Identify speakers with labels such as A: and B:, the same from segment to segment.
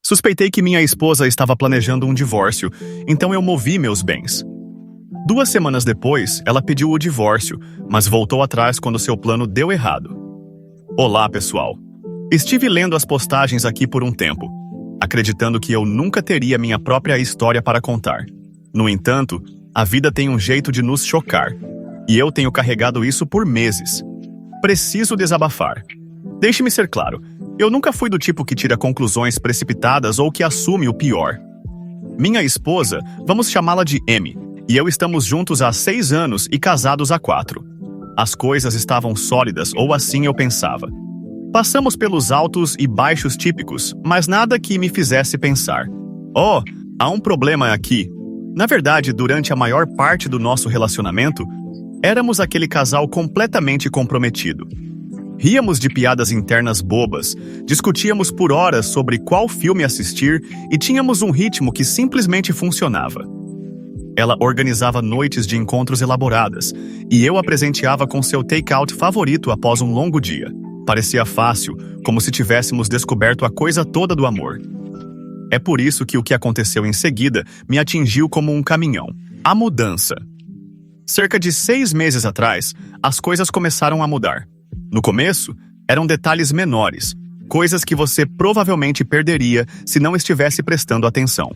A: Suspeitei que minha esposa estava planejando um divórcio, então eu movi meus bens. 2 semanas depois, ela pediu o divórcio, mas voltou atrás quando seu plano deu errado. Olá, pessoal. Estive lendo as postagens aqui por um tempo, acreditando que eu nunca teria minha própria história para contar. No entanto, a vida tem um jeito de nos chocar, e eu tenho carregado isso por meses. Preciso desabafar. Deixe-me ser claro, eu nunca fui do tipo que tira conclusões precipitadas ou que assume o pior. Minha esposa, vamos chamá-la de M, e eu estamos juntos há 6 anos e casados há 4. As coisas estavam sólidas, ou assim eu pensava. Passamos pelos altos e baixos típicos, mas nada que me fizesse pensar: oh, há um problema aqui. Na verdade, durante a maior parte do nosso relacionamento, éramos aquele casal completamente comprometido. Ríamos de piadas internas bobas, discutíamos por horas sobre qual filme assistir e tínhamos um ritmo que simplesmente funcionava. Ela organizava noites de encontros elaboradas, e eu a presenteava com seu take-out favorito após um longo dia. Parecia fácil, como se tivéssemos descoberto a coisa toda do amor. É por isso que o que aconteceu em seguida me atingiu como um caminhão: a mudança. Cerca de 6 meses atrás, as coisas começaram a mudar. No começo, eram detalhes menores, coisas que você provavelmente perderia se não estivesse prestando atenção.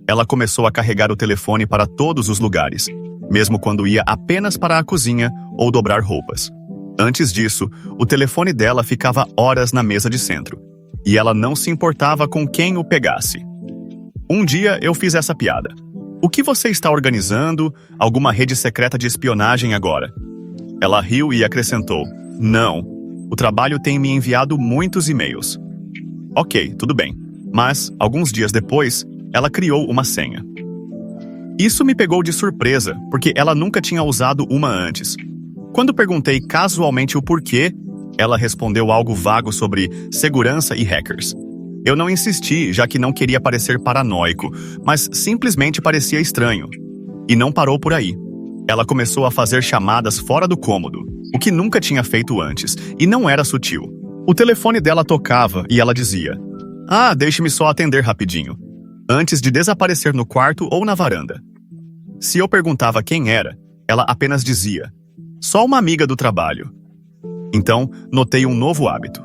A: Ela começou a carregar o telefone para todos os lugares, mesmo quando ia apenas para a cozinha ou dobrar roupas. Antes disso, o telefone dela ficava horas na mesa de centro, e ela não se importava com quem o pegasse. Um dia eu fiz essa piada: o que você está organizando? Alguma rede secreta de espionagem agora? Ela riu e acrescentou: não, o trabalho tem me enviado muitos e-mails. Ok, tudo bem, mas, alguns dias depois, ela criou uma senha. Isso me pegou de surpresa, porque ela nunca tinha usado uma antes. Quando perguntei casualmente o porquê, ela respondeu algo vago sobre segurança e hackers. Eu não insisti, já que não queria parecer paranoico, mas simplesmente parecia estranho. E não parou por aí. Ela começou a fazer chamadas fora do cômodo, o que nunca tinha feito antes, e não era sutil. O telefone dela tocava e ela dizia: ah, deixe-me só atender rapidinho, antes de desaparecer no quarto ou na varanda. Se eu perguntava quem era, ela apenas dizia: só uma amiga do trabalho. Então, notei um novo hábito: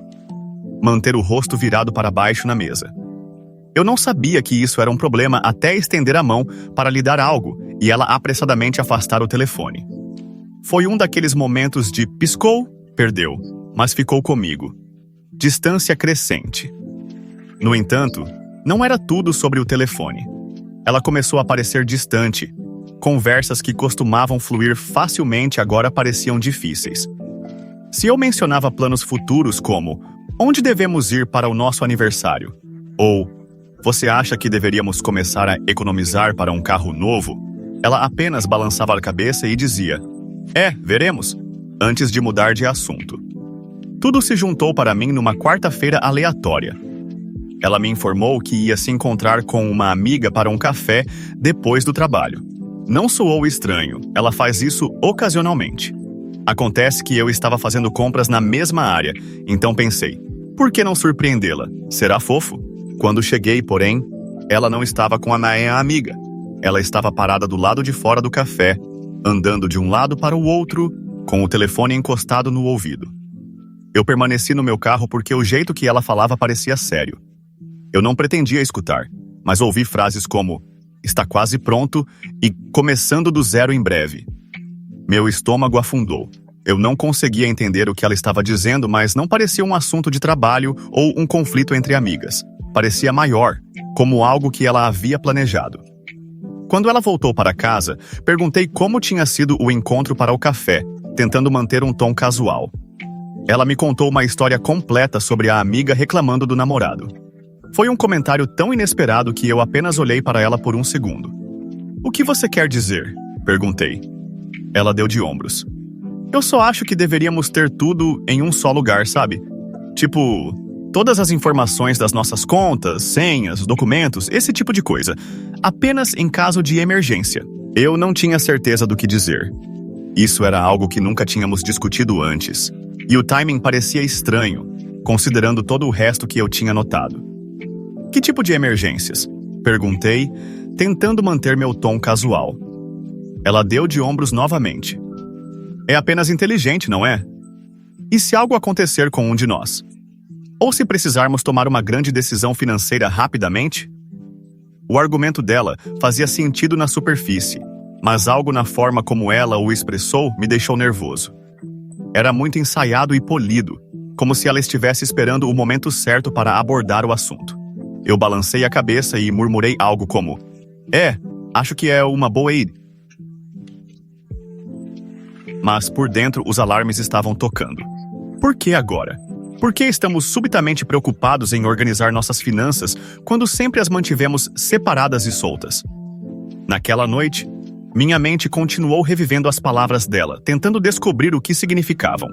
A: manter o rosto virado para baixo na mesa. Eu não sabia que isso era um problema até estender a mão para lhe dar algo e ela apressadamente afastar o telefone. Foi um daqueles momentos de piscou, perdeu, mas ficou comigo. Distância crescente. No entanto, não era tudo sobre o telefone. Ela começou a parecer distante. Conversas que costumavam fluir facilmente agora pareciam difíceis. Se eu mencionava planos futuros como: onde devemos ir para o nosso aniversário? Ou: você acha que deveríamos começar a economizar para um carro novo? Ela apenas balançava a cabeça e dizia: veremos, antes de mudar de assunto. Tudo se juntou para mim numa quarta-feira aleatória. Ela me informou que ia se encontrar com uma amiga para um café depois do trabalho. Não soou estranho, ela faz isso ocasionalmente. Acontece que eu estava fazendo compras na mesma área, então pensei: por que não surpreendê-la? Será fofo? Quando cheguei, porém, ela não estava com a minha amiga. Ela estava parada do lado de fora do café, andando de um lado para o outro, com o telefone encostado no ouvido. Eu permaneci no meu carro porque o jeito que ela falava parecia sério. Eu não pretendia escutar, mas ouvi frases como: está quase pronto e começando do zero em breve. Meu estômago afundou. Eu não conseguia entender o que ela estava dizendo, mas não parecia um assunto de trabalho ou um conflito entre amigas. Parecia maior, como algo que ela havia planejado. Quando ela voltou para casa, perguntei como tinha sido o encontro para o café, tentando manter um tom casual. Ela me contou uma história completa sobre a amiga reclamando do namorado. Foi um comentário tão inesperado que eu apenas olhei para ela por um segundo. O que você quer dizer? Perguntei. Ela deu de ombros. Eu só acho que deveríamos ter tudo em um só lugar, sabe? Tipo, todas as informações das nossas contas, senhas, documentos, esse tipo de coisa. Apenas em caso de emergência. Eu não tinha certeza do que dizer. Isso era algo que nunca tínhamos discutido antes. E o timing parecia estranho, considerando todo o resto que eu tinha notado. Que tipo de emergências? Perguntei, tentando manter meu tom casual. Ela deu de ombros novamente. É apenas inteligente, não é? E se algo acontecer com um de nós? Ou se precisarmos tomar uma grande decisão financeira rapidamente? O argumento dela fazia sentido na superfície, mas algo na forma como ela o expressou me deixou nervoso. Era muito ensaiado e polido, como se ela estivesse esperando o momento certo para abordar o assunto. Eu balancei a cabeça e murmurei algo como: acho que é uma boa ideia. Mas por dentro os alarmes estavam tocando. Por que agora? Por que estamos subitamente preocupados em organizar nossas finanças quando sempre as mantivemos separadas e soltas? Naquela noite, minha mente continuou revivendo as palavras dela, tentando descobrir o que significavam.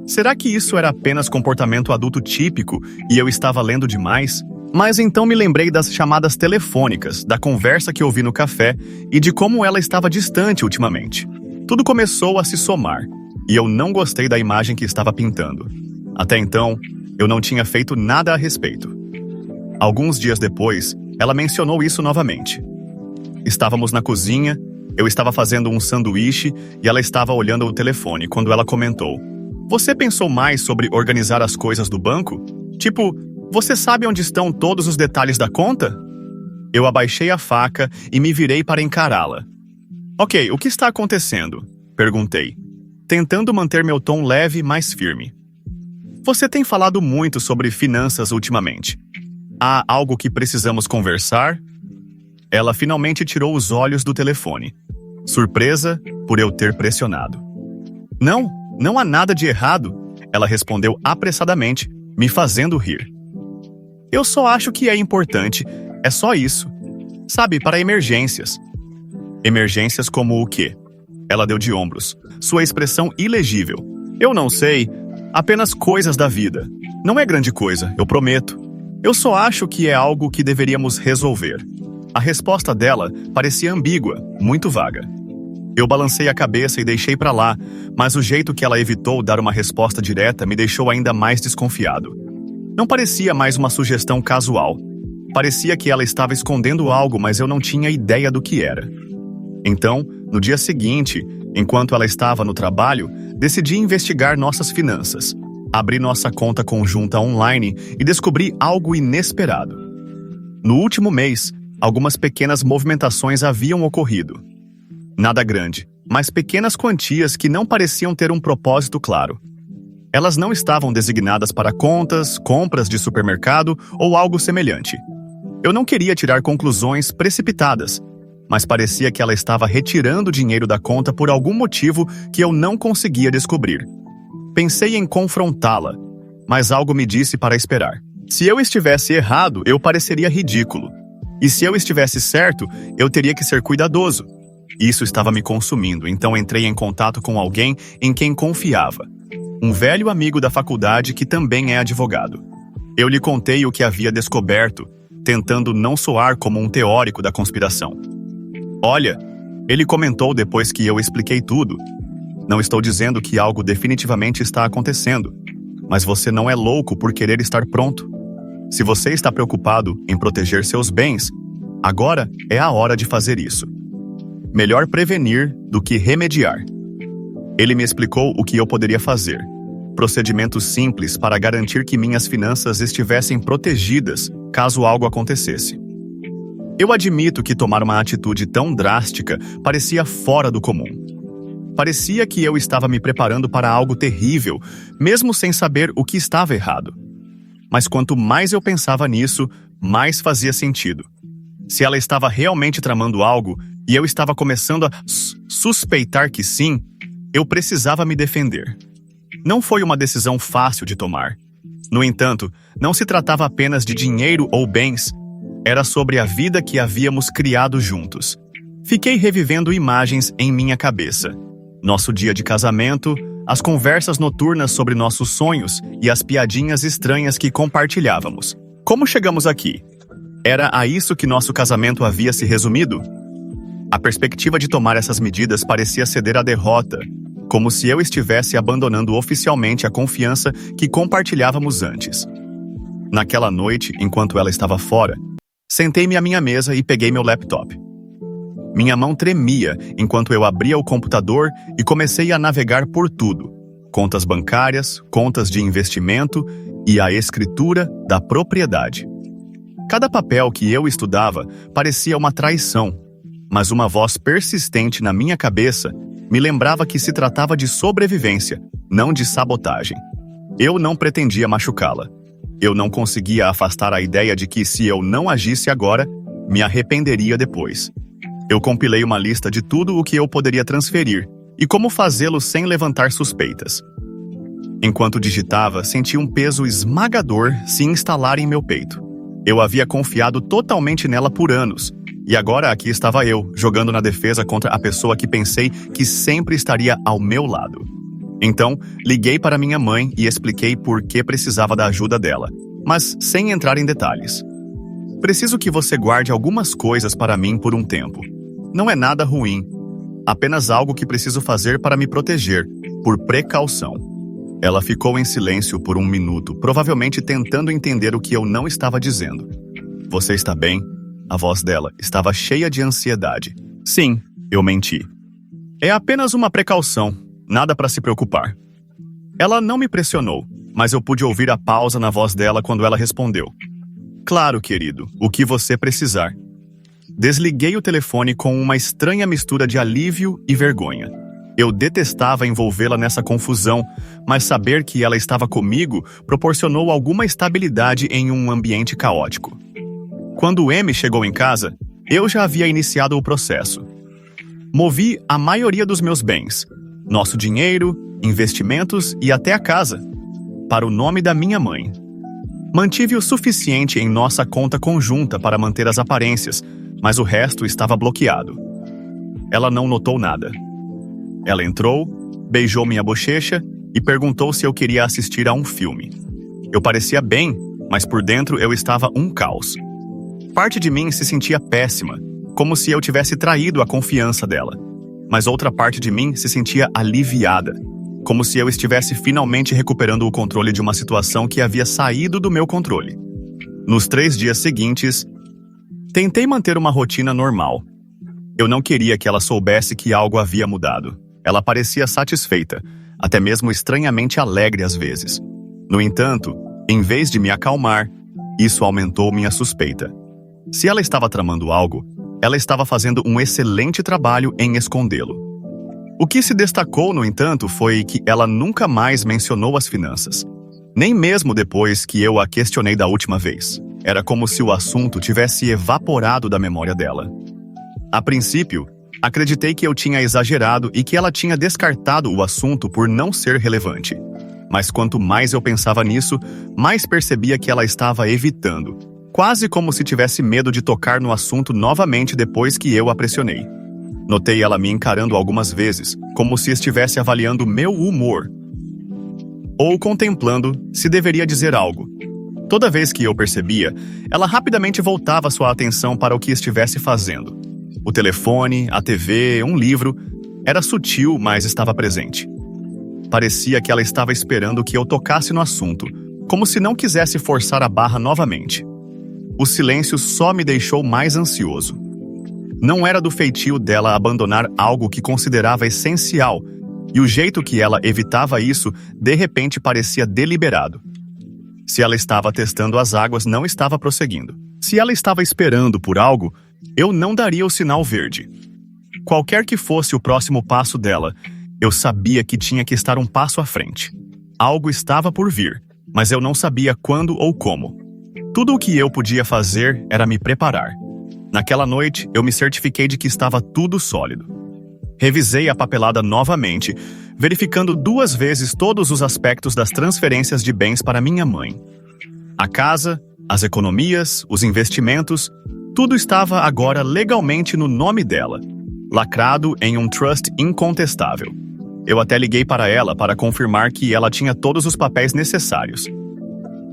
A: Será que isso era apenas comportamento adulto típico e eu estava lendo demais? Mas então me lembrei das chamadas telefônicas, da conversa que ouvi no café e de como ela estava distante ultimamente. Tudo começou a se somar, e eu não gostei da imagem que estava pintando. Até então, eu não tinha feito nada a respeito. Alguns dias depois, ela mencionou isso novamente. Estávamos na cozinha, eu estava fazendo um sanduíche e ela estava olhando o telefone quando ela comentou: "Você pensou mais sobre organizar as coisas do banco? Tipo, você sabe onde estão todos os detalhes da conta?" Eu abaixei a faca e me virei para encará-la. "Ok, o que está acontecendo?" Perguntei, tentando manter meu tom leve, mas firme. "Você tem falado muito sobre finanças ultimamente. Há algo que precisamos conversar?" Ela finalmente tirou os olhos do telefone, surpresa por eu ter pressionado. Não há nada de errado", ela respondeu apressadamente, me fazendo rir. "Eu só acho que é importante, é só isso. Sabe, para emergências." "Emergências como o quê?" Ela deu de ombros, sua expressão ilegível. "Eu não sei, apenas coisas da vida. Não é grande coisa, eu prometo. Eu só acho que é algo que deveríamos resolver." A resposta dela parecia ambígua, muito vaga. Eu balancei a cabeça e deixei pra lá, mas o jeito que ela evitou dar uma resposta direta me deixou ainda mais desconfiado. Não parecia mais uma sugestão casual. Parecia que ela estava escondendo algo, mas eu não tinha ideia do que era. Então, no dia seguinte, enquanto ela estava no trabalho, decidi investigar nossas finanças. Abri nossa conta conjunta online e descobri algo inesperado. No último mês, algumas pequenas movimentações haviam ocorrido. Nada grande, mas pequenas quantias que não pareciam ter um propósito claro. Elas não estavam designadas para contas, compras de supermercado ou algo semelhante. Eu não queria tirar conclusões precipitadas, mas parecia que ela estava retirando dinheiro da conta por algum motivo que eu não conseguia descobrir. Pensei em confrontá-la, mas algo me disse para esperar. Se eu estivesse errado, eu pareceria ridículo. E se eu estivesse certo, eu teria que ser cuidadoso. Isso estava me consumindo, então entrei em contato com alguém em quem confiava. Um velho amigo da faculdade que também é advogado. Eu lhe contei o que havia descoberto, tentando não soar como um teórico da conspiração. "Olha", ele comentou depois que eu expliquei tudo, "não estou dizendo que algo definitivamente está acontecendo, mas você não é louco por querer estar pronto. Se você está preocupado em proteger seus bens, agora é a hora de fazer isso. Melhor prevenir do que remediar." Ele me explicou o que eu poderia fazer. Procedimentos simples para garantir que minhas finanças estivessem protegidas caso algo acontecesse. Eu admito que tomar uma atitude tão drástica parecia fora do comum. Parecia que eu estava me preparando para algo terrível, mesmo sem saber o que estava errado. Mas quanto mais eu pensava nisso, mais fazia sentido. Se ela estava realmente tramando algo e eu estava começando a suspeitar que sim, eu precisava me defender. Não foi uma decisão fácil de tomar. No entanto, não se tratava apenas de dinheiro ou bens, era sobre a vida que havíamos criado juntos. Fiquei revivendo imagens em minha cabeça. Nosso dia de casamento, as conversas noturnas sobre nossos sonhos e as piadinhas estranhas que compartilhávamos. Como chegamos aqui? Era a isso que nosso casamento havia se resumido? A perspectiva de tomar essas medidas parecia ceder à derrota, como se eu estivesse abandonando oficialmente a confiança que compartilhávamos antes. Naquela noite, enquanto ela estava fora, sentei-me à minha mesa e peguei meu laptop. Minha mão tremia enquanto eu abria o computador e comecei a navegar por tudo: contas bancárias, contas de investimento e a escritura da propriedade. Cada papel que eu estudava parecia uma traição, mas uma voz persistente na minha cabeça me lembrava que se tratava de sobrevivência, não de sabotagem. Eu não pretendia machucá-la. Eu não conseguia afastar a ideia de que, se eu não agisse agora, me arrependeria depois. Eu compilei uma lista de tudo o que eu poderia transferir e como fazê-lo sem levantar suspeitas. Enquanto digitava, senti um peso esmagador se instalar em meu peito. Eu havia confiado totalmente nela por anos, e agora aqui estava eu, jogando na defesa contra a pessoa que pensei que sempre estaria ao meu lado. Então, liguei para minha mãe e expliquei por que precisava da ajuda dela, mas sem entrar em detalhes. Preciso que você guarde algumas coisas para mim por um tempo. Não é nada ruim, apenas algo que preciso fazer para me proteger, por precaução. Ela ficou em silêncio por um minuto, provavelmente tentando entender o que eu não estava dizendo. Você está bem? A voz dela estava cheia de ansiedade. Sim, eu menti. É apenas uma precaução. Nada para se preocupar. Ela não me pressionou, mas eu pude ouvir a pausa na voz dela quando ela respondeu. Claro, querido, o que você precisar. Desliguei o telefone com uma estranha mistura de alívio e vergonha. Eu detestava envolvê-la nessa confusão, mas saber que ela estava comigo proporcionou alguma estabilidade em um ambiente caótico. Quando M chegou em casa, eu já havia iniciado o processo. Movi a maioria dos meus bens, nosso dinheiro, investimentos e até a casa, para o nome da minha mãe. Mantive o suficiente em nossa conta conjunta para manter as aparências, mas o resto estava bloqueado. Ela não notou nada. Ela entrou, beijou minha bochecha e perguntou se eu queria assistir a um filme. Eu parecia bem, mas por dentro eu estava um caos. Parte de mim se sentia péssima, como se eu tivesse traído a confiança dela. Mas outra parte de mim se sentia aliviada, como se eu estivesse finalmente recuperando o controle de uma situação que havia saído do meu controle. Nos 3 dias seguintes, tentei manter uma rotina normal. Eu não queria que ela soubesse que algo havia mudado. Ela parecia satisfeita, até mesmo estranhamente alegre às vezes. No entanto, em vez de me acalmar, isso aumentou minha suspeita. Se ela estava tramando algo, ela estava fazendo um excelente trabalho em escondê-lo. O que se destacou, no entanto, foi que ela nunca mais mencionou as finanças. Nem mesmo depois que eu a questionei da última vez. Era como se o assunto tivesse evaporado da memória dela. A princípio, acreditei que eu tinha exagerado e que ela tinha descartado o assunto por não ser relevante. Mas quanto mais eu pensava nisso, mais percebia que ela estava evitando, quase como se tivesse medo de tocar no assunto novamente depois que eu a pressionei. Notei ela me encarando algumas vezes, como se estivesse avaliando meu humor, ou contemplando se deveria dizer algo. Toda vez que eu percebia, ela rapidamente voltava sua atenção para o que estivesse fazendo. O telefone, a TV, um livro. Era sutil, mas estava presente. Parecia que ela estava esperando que eu tocasse no assunto, como se não quisesse forçar a barra novamente. O silêncio só me deixou mais ansioso. Não era do feitio dela abandonar algo que considerava essencial, e o jeito que ela evitava isso, de repente, parecia deliberado. Se ela estava testando as águas, não estava prosseguindo. Se ela estava esperando por algo, eu não daria o sinal verde. Qualquer que fosse o próximo passo dela, eu sabia que tinha que estar um passo à frente. Algo estava por vir, mas eu não sabia quando ou como. Tudo o que eu podia fazer era me preparar. Naquela noite, eu me certifiquei de que estava tudo sólido. Revisei a papelada novamente, verificando 2 vezes todos os aspectos das transferências de bens para minha mãe. A casa, as economias, os investimentos, tudo estava agora legalmente no nome dela, lacrado em um trust incontestável. Eu até liguei para ela para confirmar que ela tinha todos os papéis necessários.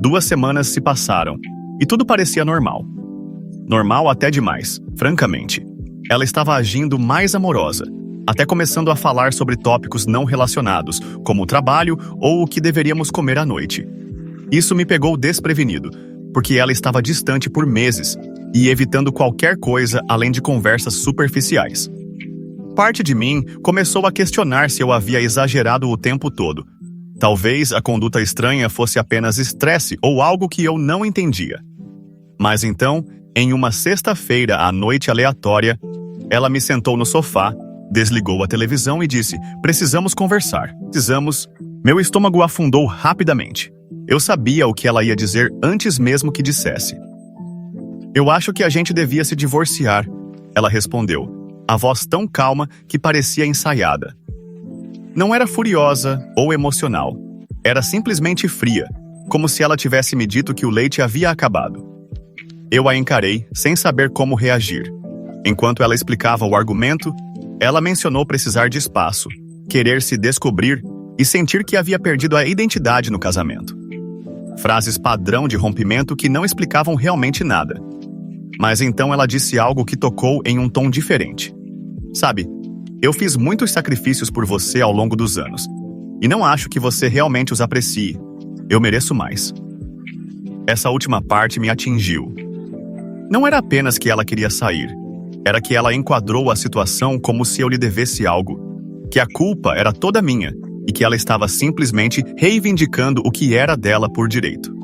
A: 2 semanas se passaram, e tudo parecia normal. Normal até demais, francamente. Ela estava agindo mais amorosa, até começando a falar sobre tópicos não relacionados, como o trabalho ou o que deveríamos comer à noite. Isso me pegou desprevenido, porque ela estava distante por meses e evitando qualquer coisa além de conversas superficiais. Parte de mim começou a questionar se eu havia exagerado o tempo todo. Talvez a conduta estranha fosse apenas estresse ou algo que eu não entendia. Mas então, em uma sexta-feira à noite aleatória, ela me sentou no sofá, desligou a televisão e disse: "Precisamos conversar. Precisamos." Meu estômago afundou rapidamente. Eu sabia o que ela ia dizer antes mesmo que dissesse. "Eu acho que a gente devia se divorciar", ela respondeu, a voz tão calma que parecia ensaiada. Não era furiosa ou emocional. Era simplesmente fria, como se ela tivesse me dito que o leite havia acabado. Eu a encarei, sem saber como reagir. Enquanto ela explicava o argumento, ela mencionou precisar de espaço, querer se descobrir e sentir que havia perdido a identidade no casamento. Frases padrão de rompimento que não explicavam realmente nada. Mas então ela disse algo que tocou em um tom diferente. "Sabe, eu fiz muitos sacrifícios por você ao longo dos anos, e não acho que você realmente os aprecie. Eu mereço mais." Essa última parte me atingiu. Não era apenas que ela queria sair, era que ela enquadrou a situação como se eu lhe devesse algo, que a culpa era toda minha e que ela estava simplesmente reivindicando o que era dela por direito.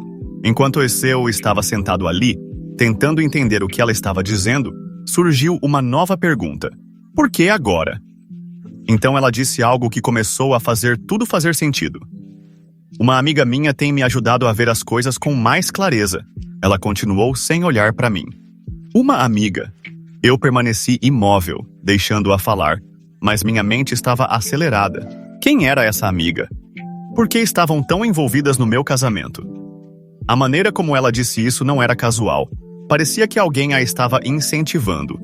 A: Enquanto eu estava sentado ali, tentando entender o que ela estava dizendo, surgiu uma nova pergunta: por que agora? Então ela disse algo que começou a fazer tudo fazer sentido. "Uma amiga minha tem me ajudado a ver as coisas com mais clareza." Ela continuou sem olhar para mim. "Uma amiga." Eu permaneci imóvel, deixando-a falar, mas minha mente estava acelerada. Quem era essa amiga? Por que estavam tão envolvidas no meu casamento? A maneira como ela disse isso não era casual. Parecia que alguém a estava incentivando,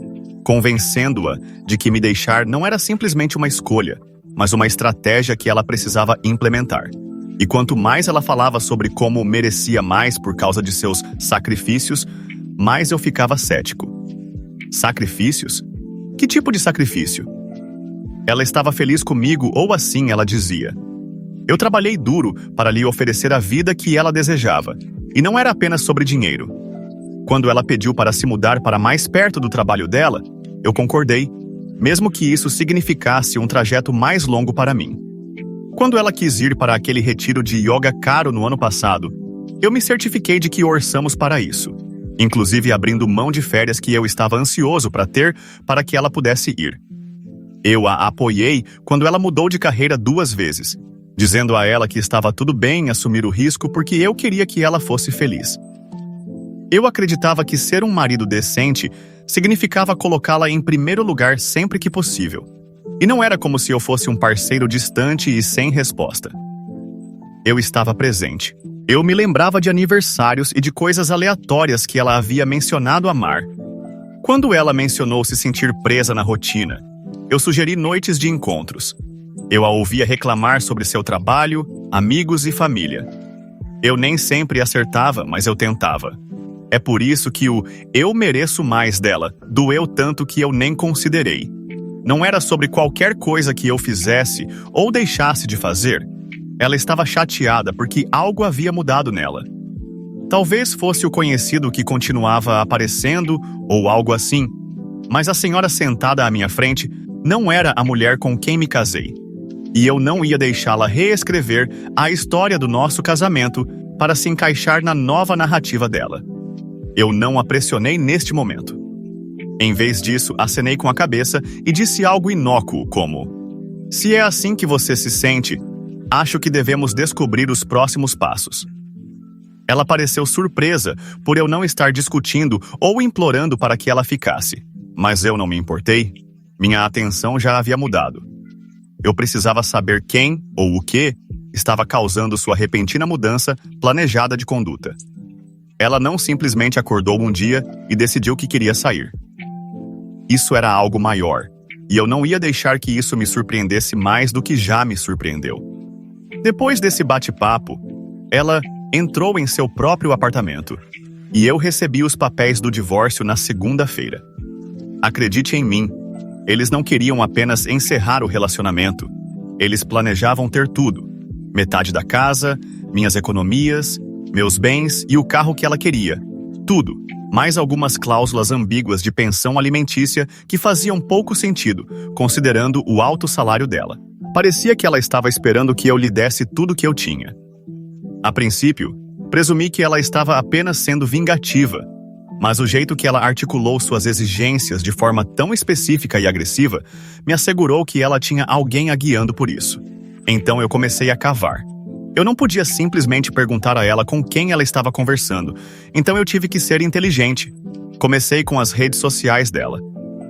A: convencendo-a de que me deixar não era simplesmente uma escolha, mas uma estratégia que ela precisava implementar. E quanto mais ela falava sobre como merecia mais por causa de seus sacrifícios, mais eu ficava cético. Sacrifícios? Que tipo de sacrifício? Ela estava feliz comigo, ou assim ela dizia. Eu trabalhei duro para lhe oferecer a vida que ela desejava, e não era apenas sobre dinheiro. Quando ela pediu para se mudar para mais perto do trabalho dela, eu concordei, mesmo que isso significasse um trajeto mais longo para mim. Quando ela quis ir para aquele retiro de yoga caro no ano passado, eu me certifiquei de que orçamos para isso, inclusive abrindo mão de férias que eu estava ansioso para ter para que ela pudesse ir. Eu a apoiei quando ela mudou de carreira 2 vezes, dizendo a ela que estava tudo bem assumir o risco porque eu queria que ela fosse feliz. Eu acreditava que ser um marido decente significava colocá-la em primeiro lugar sempre que possível. E não era como se eu fosse um parceiro distante e sem resposta. Eu estava presente. Eu me lembrava de aniversários e de coisas aleatórias que ela havia mencionado amar. Quando ela mencionou se sentir presa na rotina, eu sugeri noites de encontros. Eu a ouvia reclamar sobre seu trabalho, amigos e família. Eu nem sempre acertava, mas eu tentava. É por isso que o "eu mereço mais" dela doeu tanto que eu nem considerei. Não era sobre qualquer coisa que eu fizesse ou deixasse de fazer. Ela estava chateada porque algo havia mudado nela. Talvez fosse o conhecido que continuava aparecendo ou algo assim, mas a senhora sentada à minha frente não era a mulher com quem me casei. E eu não ia deixá-la reescrever a história do nosso casamento para se encaixar na nova narrativa dela. Eu não a pressionei neste momento. Em vez disso, acenei com a cabeça e disse algo inócuo como: "Se é assim que você se sente, acho que devemos descobrir os próximos passos." Ela pareceu surpresa por eu não estar discutindo ou implorando para que ela ficasse, mas eu não me importei. Minha atenção já havia mudado. Eu precisava saber quem ou o que estava causando sua repentina mudança planejada de conduta. Ela não simplesmente acordou um dia e decidiu que queria sair. Isso era algo maior, e eu não ia deixar que isso me surpreendesse mais do que já me surpreendeu. Depois desse bate-papo, ela entrou em seu próprio apartamento, e eu recebi os papéis do divórcio na segunda-feira. Acredite em mim, eles não queriam apenas encerrar o relacionamento, eles planejavam ter tudo: metade da casa, minhas economias meus bens e o carro que ela queria. Tudo, mais algumas cláusulas ambíguas de pensão alimentícia que faziam pouco sentido, considerando o alto salário dela. Parecia que ela estava esperando que eu lhe desse tudo que eu tinha. A princípio, presumi que ela estava apenas sendo vingativa, mas o jeito que ela articulou suas exigências de forma tão específica e agressiva me assegurou que ela tinha alguém a guiando por isso. Então eu comecei a cavar. Eu não podia simplesmente perguntar a ela com quem ela estava conversando, então eu tive que ser inteligente. Comecei com as redes sociais dela.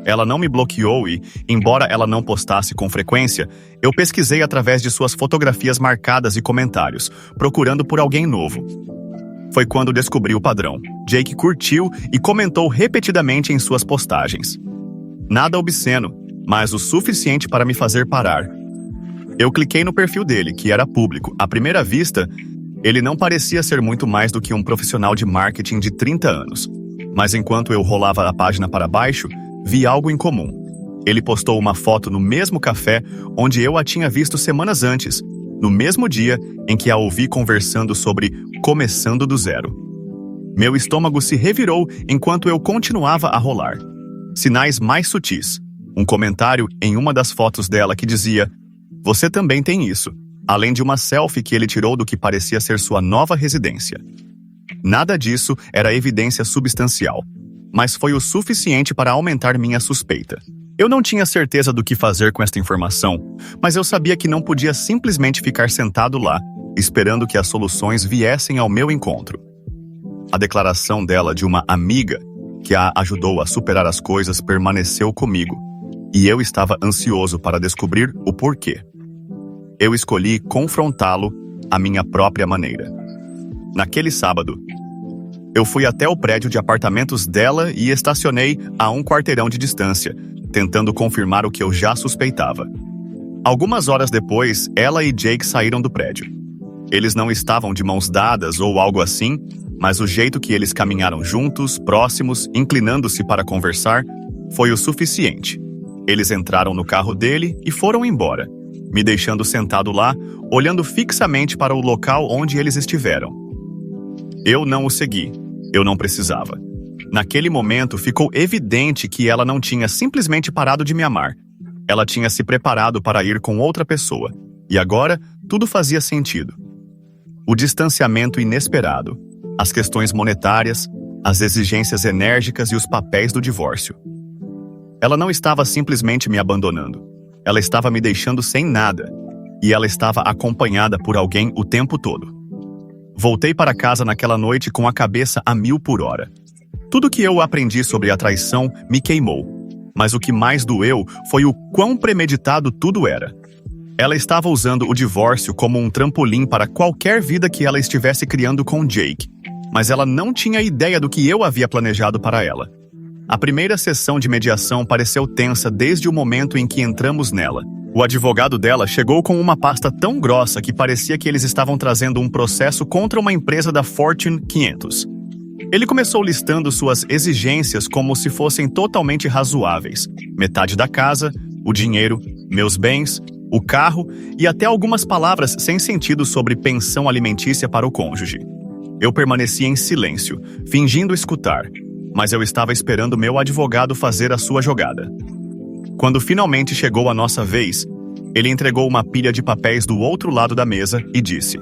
A: Ela não me bloqueou e, embora ela não postasse com frequência, eu pesquisei através de suas fotografias marcadas e comentários, procurando por alguém novo. Foi quando descobri o padrão. Jake curtiu e comentou repetidamente em suas postagens. Nada obsceno, mas o suficiente para me fazer parar. Eu cliquei no perfil dele, que era público. À primeira vista, ele não parecia ser muito mais do que um profissional de marketing de 30 anos. Mas enquanto eu rolava a página para baixo, vi algo em comum. Ele postou uma foto no mesmo café onde eu a tinha visto semanas antes, no mesmo dia em que a ouvi conversando sobre começando do zero. Meu estômago se revirou enquanto eu continuava a rolar. Sinais mais sutis. Um comentário em uma das fotos dela que dizia: "Você também tem isso", além de uma selfie que ele tirou do que parecia ser sua nova residência. Nada disso era evidência substancial, mas foi o suficiente para aumentar minha suspeita. Eu não tinha certeza do que fazer com esta informação, mas eu sabia que não podia simplesmente ficar sentado lá, esperando que as soluções viessem ao meu encontro. A declaração dela de uma amiga que a ajudou a superar as coisas permaneceu comigo, e eu estava ansioso para descobrir o porquê. Eu escolhi confrontá-lo à minha própria maneira. Naquele sábado, eu fui até o prédio de apartamentos dela e estacionei a 1 quarteirão de distância, tentando confirmar o que eu já suspeitava. Algumas horas depois, ela e Jake saíram do prédio. Eles não estavam de mãos dadas ou algo assim, mas o jeito que eles caminharam juntos, próximos, inclinando-se para conversar, foi o suficiente. Eles entraram no carro dele e foram embora, me deixando sentado lá, olhando fixamente para o local onde eles estiveram. Eu não o segui. Eu não precisava. Naquele momento, ficou evidente que ela não tinha simplesmente parado de me amar. Ela tinha se preparado para ir com outra pessoa. E agora, tudo fazia sentido. O distanciamento inesperado, as questões monetárias, as exigências enérgicas e os papéis do divórcio. Ela não estava simplesmente me abandonando. Ela estava me deixando sem nada. E ela estava acompanhada por alguém o tempo todo. Voltei para casa naquela noite com a cabeça a 1000 por hora. Tudo que eu aprendi sobre a traição me queimou. Mas o que mais doeu foi o quão premeditado tudo era. Ela estava usando o divórcio como um trampolim para qualquer vida que ela estivesse criando com Jake. Mas ela não tinha ideia do que eu havia planejado para ela. A primeira sessão de mediação pareceu tensa desde o momento em que entramos nela. O advogado dela chegou com uma pasta tão grossa que parecia que eles estavam trazendo um processo contra uma empresa da Fortune 500. Ele começou listando suas exigências como se fossem totalmente razoáveis. Metade da casa, o dinheiro, meus bens, o carro e até algumas palavras sem sentido sobre pensão alimentícia para o cônjuge. Eu permaneci em silêncio, fingindo escutar, mas eu estava esperando meu advogado fazer a sua jogada. Quando finalmente chegou a nossa vez, ele entregou uma pilha de papéis do outro lado da mesa e disse: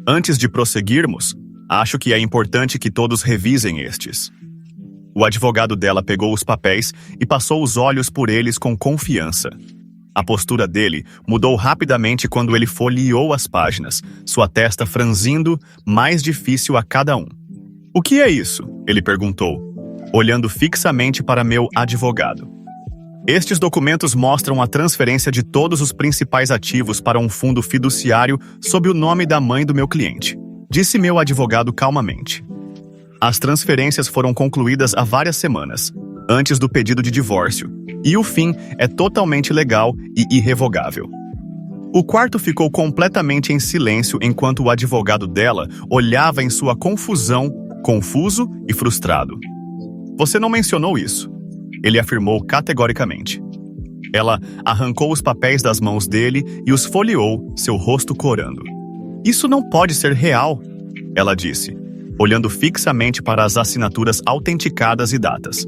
A: "Antes de prosseguirmos, acho que é importante que todos revisem estes." O advogado dela pegou os papéis e passou os olhos por eles com confiança. A postura dele mudou rapidamente quando ele folheou as páginas, sua testa franzindo, mais difícil a cada um. "O que é isso?" ele perguntou, olhando fixamente para meu advogado. "Estes documentos mostram a transferência de todos os principais ativos para um fundo fiduciário sob o nome da mãe do meu cliente", disse meu advogado calmamente. "As transferências foram concluídas há várias semanas, antes do pedido de divórcio, e o fim é totalmente legal e irrevogável." O quarto ficou completamente em silêncio enquanto o advogado dela olhava em sua confusão, confuso e frustrado. "Você não mencionou isso", ele afirmou categoricamente. Ela arrancou os papéis das mãos dele e os folheou, seu rosto corando. "Isso não pode ser real." ela disse, olhando fixamente para as assinaturas autenticadas e datas.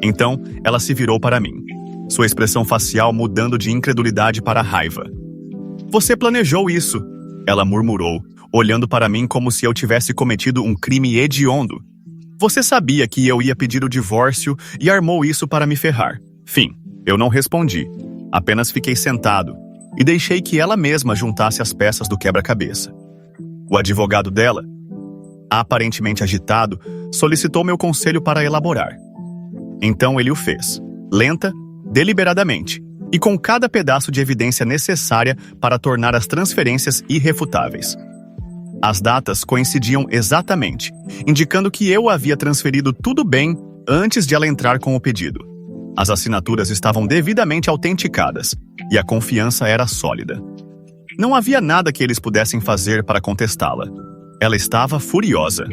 A: Então, ela se virou para mim, sua expressão facial mudando de incredulidade para raiva. Você planejou isso, ela murmurou, olhando para mim como se eu tivesse cometido um crime hediondo. Você sabia que eu ia pedir o divórcio e armou isso para me ferrar. Fim, eu não respondi, apenas fiquei sentado e deixei que ela mesma juntasse as peças do quebra-cabeça. O advogado dela, aparentemente agitado, solicitou meu conselho para elaborar. Então ele o fez, lenta, deliberadamente, e com cada pedaço de evidência necessária para tornar as transferências irrefutáveis. As datas coincidiam exatamente, indicando que eu havia transferido tudo bem antes de ela entrar com o pedido. As assinaturas estavam devidamente autenticadas e a confiança era sólida. Não havia nada que eles pudessem fazer para contestá-la. Ela estava furiosa.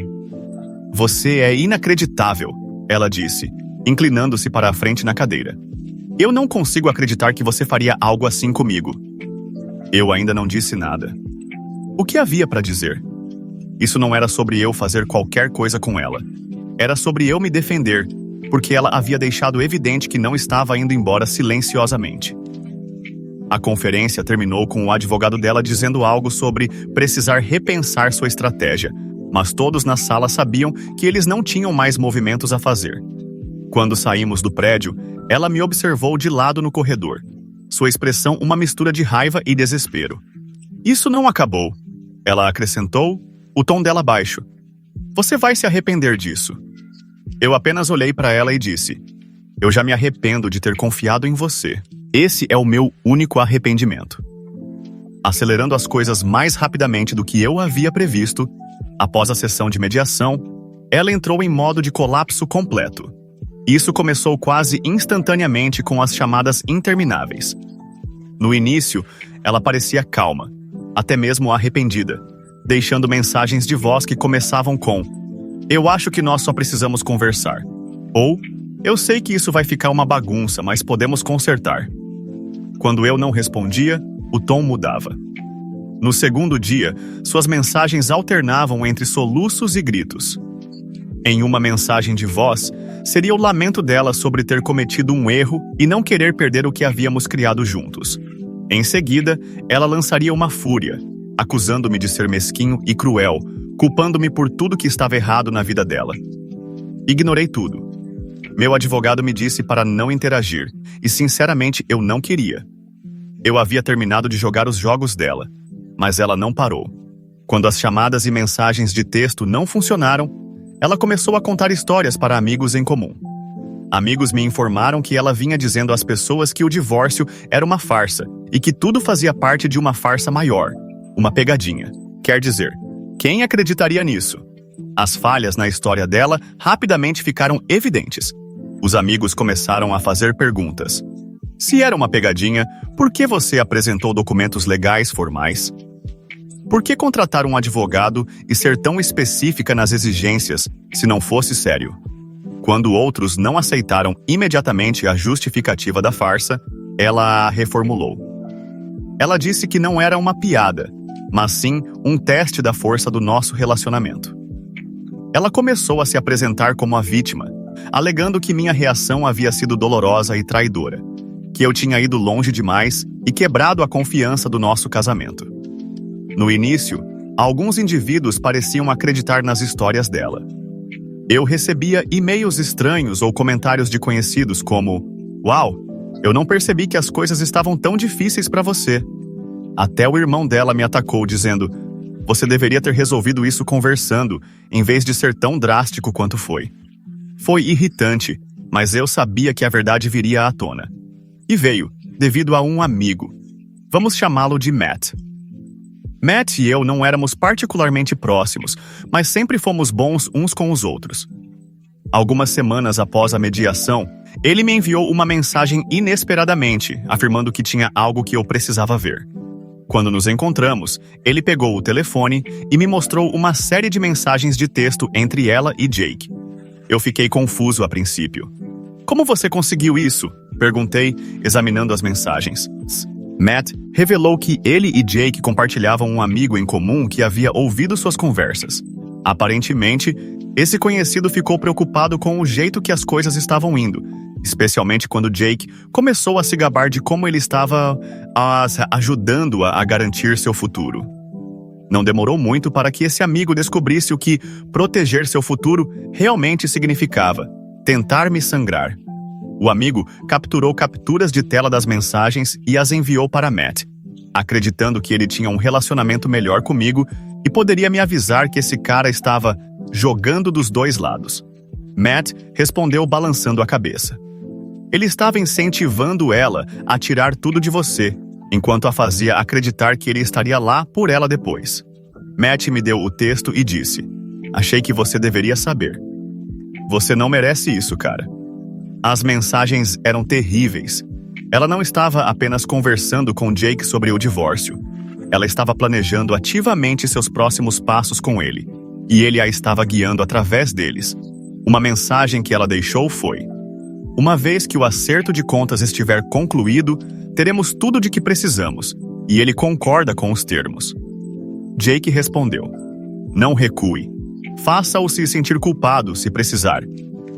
A: Você é inacreditável, ela disse, inclinando-se para a frente na cadeira. Eu não consigo acreditar que você faria algo assim comigo. Eu ainda não disse nada. O que havia para dizer? Isso não era sobre eu fazer qualquer coisa com ela. Era sobre eu me defender, porque ela havia deixado evidente que não estava indo embora silenciosamente. A conferência terminou com o advogado dela dizendo algo sobre precisar repensar sua estratégia, mas todos na sala sabiam que eles não tinham mais movimentos a fazer. Quando saímos do prédio, ela me observou de lado no corredor, sua expressão uma mistura de raiva e desespero. Isso não acabou, ela acrescentou, o tom dela baixo. Você vai se arrepender disso. Eu apenas olhei para ela e disse, eu já me arrependo de ter confiado em você. Esse é o meu único arrependimento. Acelerando as coisas mais rapidamente do que eu havia previsto, após a sessão de mediação, ela entrou em modo de colapso completo. Isso começou quase instantaneamente com as chamadas intermináveis. No início, ela parecia calma, até mesmo arrependida, deixando mensagens de voz que começavam com eu acho que nós só precisamos conversar. Ou, eu sei que isso vai ficar uma bagunça, mas podemos consertar. Quando eu não respondia, o tom mudava. No segundo dia, suas mensagens alternavam entre soluços e gritos. Em uma mensagem de voz, seria o lamento dela sobre ter cometido um erro e não querer perder o que havíamos criado juntos. Em seguida, ela lançaria uma fúria, acusando-me de ser mesquinho e cruel, culpando-me por tudo que estava errado na vida dela. Ignorei tudo. Meu advogado me disse para não interagir, e sinceramente eu não queria. Eu havia terminado de jogar os jogos dela, mas ela não parou. Quando as chamadas e mensagens de texto não funcionaram, ela começou a contar histórias para amigos em comum. Amigos me informaram que ela vinha dizendo às pessoas que o divórcio era uma farsa e que tudo fazia parte de uma farsa maior, uma pegadinha. Quer dizer, quem acreditaria nisso? As falhas na história dela rapidamente ficaram evidentes. Os amigos começaram a fazer perguntas. Se era uma pegadinha, por que você apresentou documentos legais formais? Por que contratar um advogado e ser tão específica nas exigências, se não fosse sério? Quando outros não aceitaram imediatamente a justificativa da farsa, ela a reformulou. Ela disse que não era uma piada, mas sim um teste da força do nosso relacionamento. Ela começou a se apresentar como a vítima, alegando que minha reação havia sido dolorosa e traidora, que eu tinha ido longe demais e quebrado a confiança do nosso casamento. No início, alguns indivíduos pareciam acreditar nas histórias dela. Eu recebia e-mails estranhos ou comentários de conhecidos como "Uau, eu não percebi que as coisas estavam tão difíceis para você." Até o irmão dela me atacou dizendo "Você deveria ter resolvido isso conversando, em vez de ser tão drástico quanto foi." Foi irritante, mas eu sabia que a verdade viria à tona. E veio, devido a um amigo. Vamos chamá-lo de Matt. Matt e eu não éramos particularmente próximos, mas sempre fomos bons uns com os outros. Algumas semanas após a mediação, ele me enviou uma mensagem inesperadamente, afirmando que tinha algo que eu precisava ver. Quando nos encontramos, ele pegou o telefone e me mostrou uma série de mensagens de texto entre ela e Jake. Eu fiquei confuso a princípio. Como você conseguiu isso? Perguntei, examinando as mensagens. Matt revelou que ele e Jake compartilhavam um amigo em comum que havia ouvido suas conversas. Aparentemente, esse conhecido ficou preocupado com o jeito que as coisas estavam indo, especialmente quando Jake começou a se gabar de como ele estava ajudando-a a garantir seu futuro. Não demorou muito para que esse amigo descobrisse o que proteger seu futuro realmente significava: tentar me sangrar. O amigo capturou capturas de tela das mensagens e as enviou para Matt, acreditando que ele tinha um relacionamento melhor comigo e poderia me avisar que esse cara estava jogando dos dois lados. Matt respondeu balançando a cabeça. Ele estava incentivando ela a tirar tudo de você, enquanto a fazia acreditar que ele estaria lá por ela depois. Matt me deu o texto e disse: "Achei que você deveria saber. Você não merece isso, cara." As mensagens eram terríveis. Ela não estava apenas conversando com Jake sobre o divórcio. Ela estava planejando ativamente seus próximos passos com ele, e ele a estava guiando através deles. Uma mensagem que ela deixou foi: "Uma vez que o acerto de contas estiver concluído, teremos tudo de que precisamos, e ele concorda com os termos." Jake respondeu: "Não recue. Faça-o se sentir culpado, se precisar.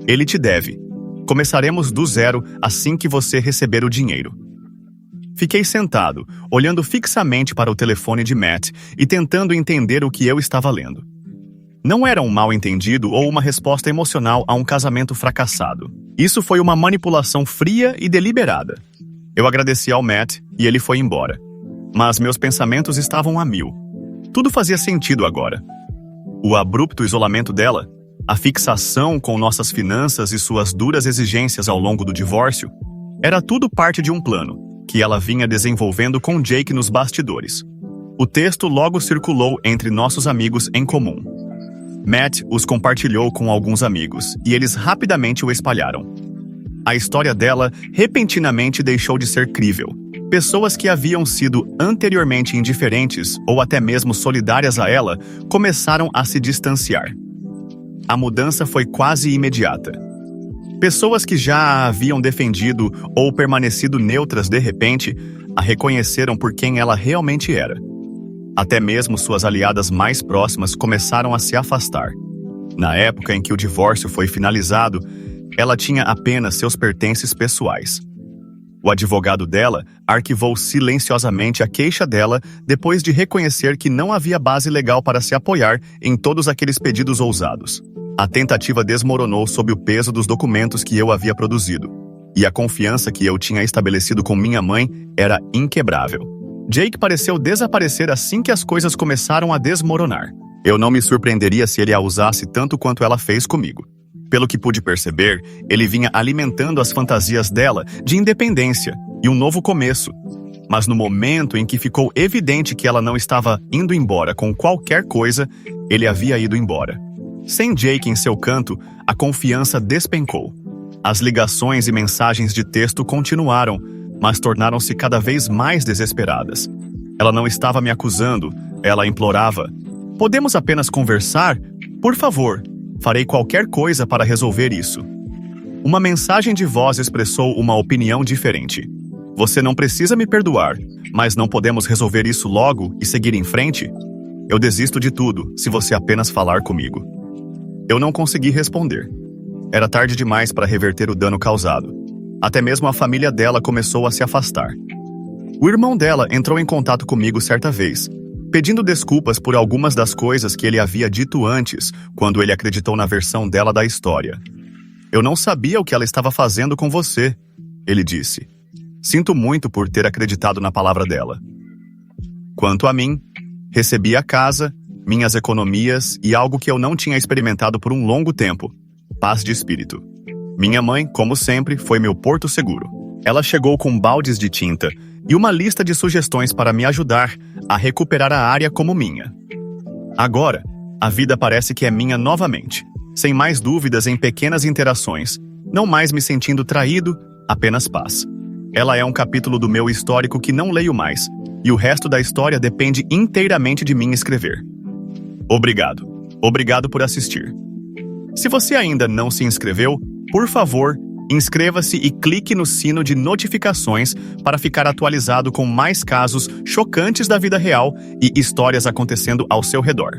A: Ele te deve. Começaremos do zero assim que você receber o dinheiro." Fiquei sentado, olhando fixamente para o telefone de Matt e tentando entender o que eu estava lendo. Não era um mal-entendido ou uma resposta emocional a um casamento fracassado. Isso foi uma manipulação fria e deliberada. Eu agradeci ao Matt e ele foi embora. Mas meus pensamentos estavam a mil. Tudo fazia sentido agora. O abrupto isolamento dela, a fixação com nossas finanças e suas duras exigências ao longo do divórcio, era tudo parte de um plano que ela vinha desenvolvendo com Jake nos bastidores. O texto logo circulou entre nossos amigos em comum. Matt os compartilhou com alguns amigos e eles rapidamente o espalharam. A história dela repentinamente deixou de ser crível. Pessoas que haviam sido anteriormente indiferentes ou até mesmo solidárias a ela começaram a se distanciar. A mudança foi quase imediata. Pessoas que já a haviam defendido ou permanecido neutras de repente, a reconheceram por quem ela realmente era. Até mesmo suas aliadas mais próximas começaram a se afastar. Na época em que o divórcio foi finalizado, ela tinha apenas seus pertences pessoais. O advogado dela arquivou silenciosamente a queixa dela depois de reconhecer que não havia base legal para se apoiar em todos aqueles pedidos ousados. A tentativa desmoronou sob o peso dos documentos que eu havia produzido, e a confiança que eu tinha estabelecido com minha mãe era inquebrável. Jake pareceu desaparecer assim que as coisas começaram a desmoronar. Eu não me surpreenderia se ele a usasse tanto quanto ela fez comigo. Pelo que pude perceber, ele vinha alimentando as fantasias dela de independência e um novo começo. Mas no momento em que ficou evidente que ela não estava indo embora com qualquer coisa, ele havia ido embora. Sem Jake em seu canto, a confiança despencou. As ligações e mensagens de texto continuaram, mas tornaram-se cada vez mais desesperadas. Ela não estava me acusando, ela implorava: "Podemos apenas conversar? Por favor, farei qualquer coisa para resolver isso." Uma mensagem de voz expressou uma opinião diferente. "Você não precisa me perdoar, mas não podemos resolver isso logo e seguir em frente? Eu desisto de tudo se você apenas falar comigo." Eu não consegui responder. Era tarde demais para reverter o dano causado. Até mesmo a família dela começou a se afastar. O irmão dela entrou em contato comigo certa vez, pedindo desculpas por algumas das coisas que ele havia dito antes, quando ele acreditou na versão dela da história. "Eu não sabia o que ela estava fazendo com você", ele disse. "Sinto muito por ter acreditado na palavra dela." Quanto a mim, recebi a casa, minhas economias e algo que eu não tinha experimentado por um longo tempo: paz de espírito. Minha mãe, como sempre, foi meu porto seguro. Ela chegou com baldes de tinta e uma lista de sugestões para me ajudar a recuperar a área como minha. Agora, a vida parece que é minha novamente, sem mais dúvidas em pequenas interações, não mais me sentindo traído, apenas paz. Ela é um capítulo do meu histórico que não leio mais, e o resto da história depende inteiramente de mim escrever. Obrigado. Obrigado por assistir. Se você ainda não se inscreveu, por favor, inscreva-se e clique no sino de notificações para ficar atualizado com mais casos chocantes da vida real e histórias acontecendo ao seu redor.